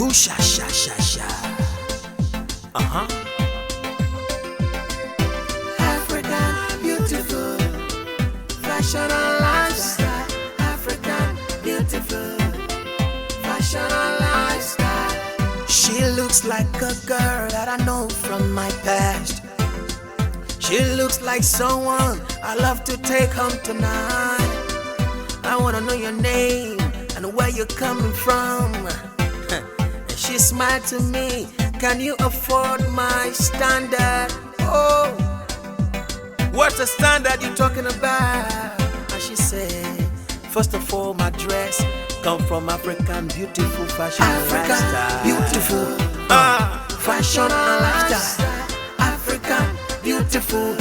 Ooh, sha, sha, sha, sha. African beautiful, fashion and lifestyle. African beautiful, fashion and lifestyle. She looks like a girl that I know from my past. She looks like someone I love to take home tonight. I wanna know your name and where you're coming from. And she smiled to me, can you afford my standard? Oh, what's the standard you talking about? And she said, first of all, my dress come from African beautiful fashion and lifestyle. Beautiful, fashion and lifestyle. African beautiful,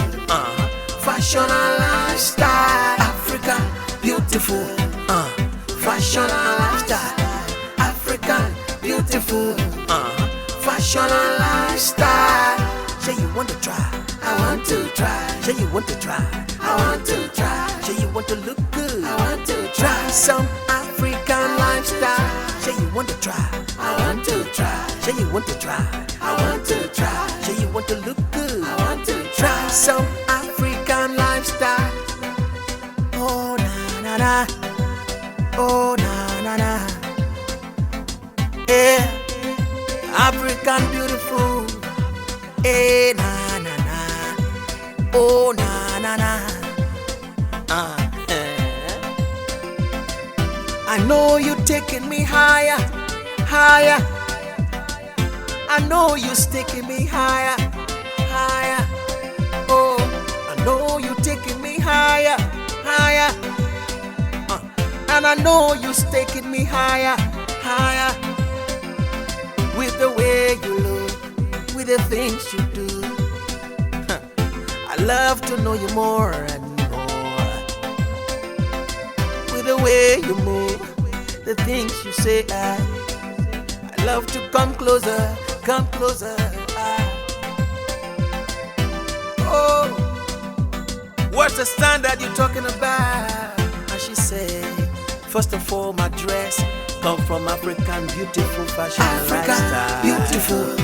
fashion and lifestyle. African beautiful, fashion and lifestyle. African beautiful, fashion and lifestyle. Say you want to try, I want to try. say you want to try, I want to try. say you want to look good. I want to Try try. some African lifestyle. Say you want to try, I want to try. say you want to try, I want to try. say you want to look good. I want to Try try. some African lifestyle. Oh na na na, oh na na na. Yeah, African beautiful. Eh na na na, oh na na na. I know you taking me higher, higher. I know you taking me higher, higher. Oh, I know you taking me higher, higher. And I know you taking me higher, higher. With the way you look, with the things you do. I love to know you more and more. With the way you move, the things you say, I love to come closer, come closer. Oh, what's the standard you talking about? And she said, first of all, my dress come from African beautiful fashion and African lifestyle. beautiful,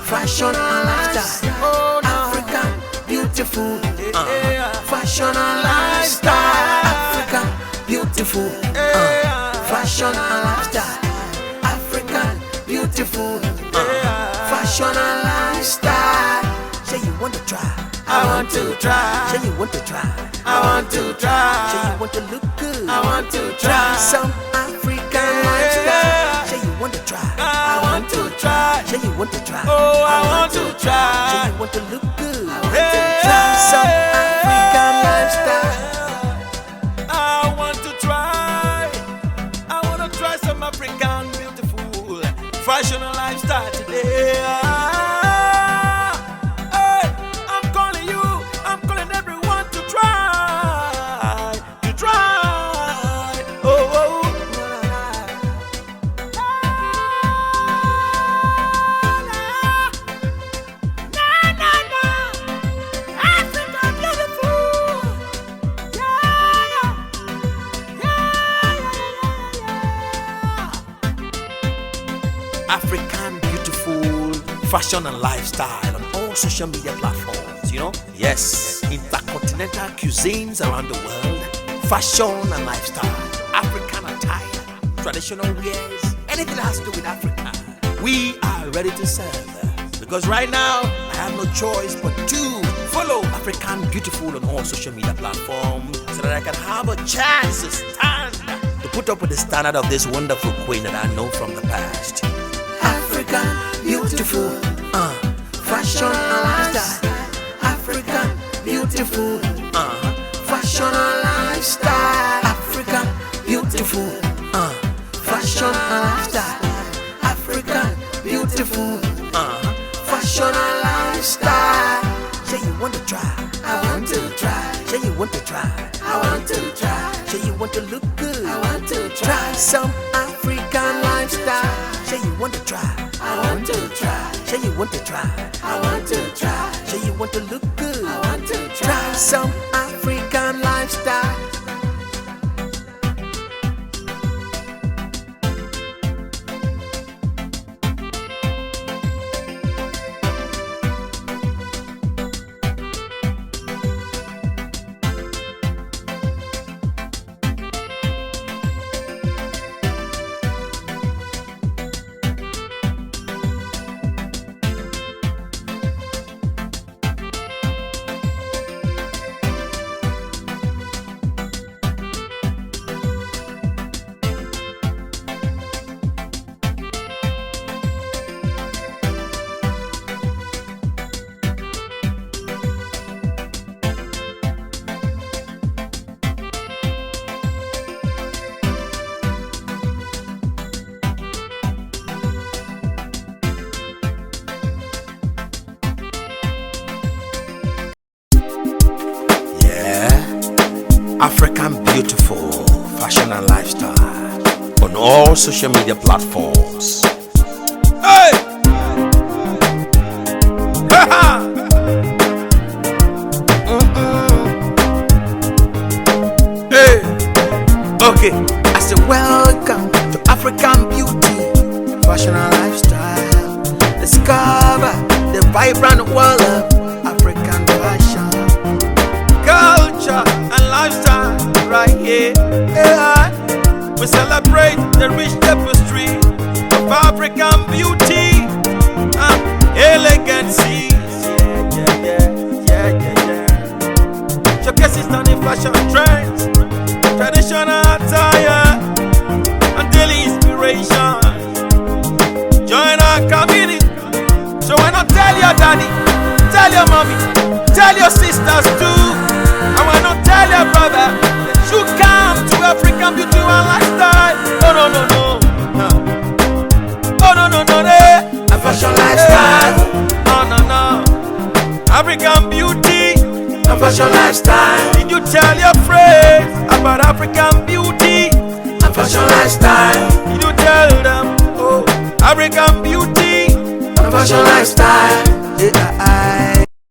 fashion and lifestyle. Oh, no. African beautiful, fashion and lifestyle. African beautiful, fashion and lifestyle. African beautiful, fashion and lifestyle. Say you want to try, I want to try. say you want to try, I want to say try. you want to look good. I want to Try try. some African lifestyle. Say you want to try, I want to try. say you want to try, Oh, I want to say try. you want to look good. Hey. Try some African lifestyle. I want to try. I want to try some African beautiful fashion and lifestyle today. Hey, I'm calling you. I'm calling everyone to try. To try. Oh, oh. Na, na, na. Africa beautiful. Yeah, yeah. African beautiful fashion and lifestyle on all social media platforms, you know? Yes, intercontinental cuisines around the world, fashion and lifestyle, African attire, traditional wears, anything that has to do with Africa. We are ready to serve. Because right now, I have no choice but to follow African beautiful on all social media platforms so that I can have a chance to stand to put up with the standard of this wonderful queen that I know from the past. African beautiful, fashion and lifestyle. African beautiful, fashion and lifestyle. African beautiful, fashion and lifestyle. African beautiful, fashion and lifestyle. Say you want to try, I want to try. say you want to try, I want to try. say you want to look good. I want to Try try. some African lifestyle. Say you want to try, I want to try. say you want to try, I want to try. say you want to look good. I want to Try try. some African lifestyle. fashion and lifestyle on all social media platforms. Hey! Hey! Okay, I say welcome to African beauty, fashion and lifestyle. Discover the vibrant world of African fashion, culture and lifestyle right here. Yeah. We celebrate the rich tapestry of African beauty and elegancy. Showcases stunning fashion trends, traditional attire, and daily inspiration. Join our community. So why not tell your daddy, tell your mommy, tell your sisters too. And why not tell your brother that you come to African beauty and lifestyle. Oh no no no, oh no no no, a fashion lifestyle. Oh no no, African beauty, a fashion lifestyle. Did you tell your friends about African beauty, a fashion lifestyle? Did you tell them, oh, African beauty, a fashion lifestyle?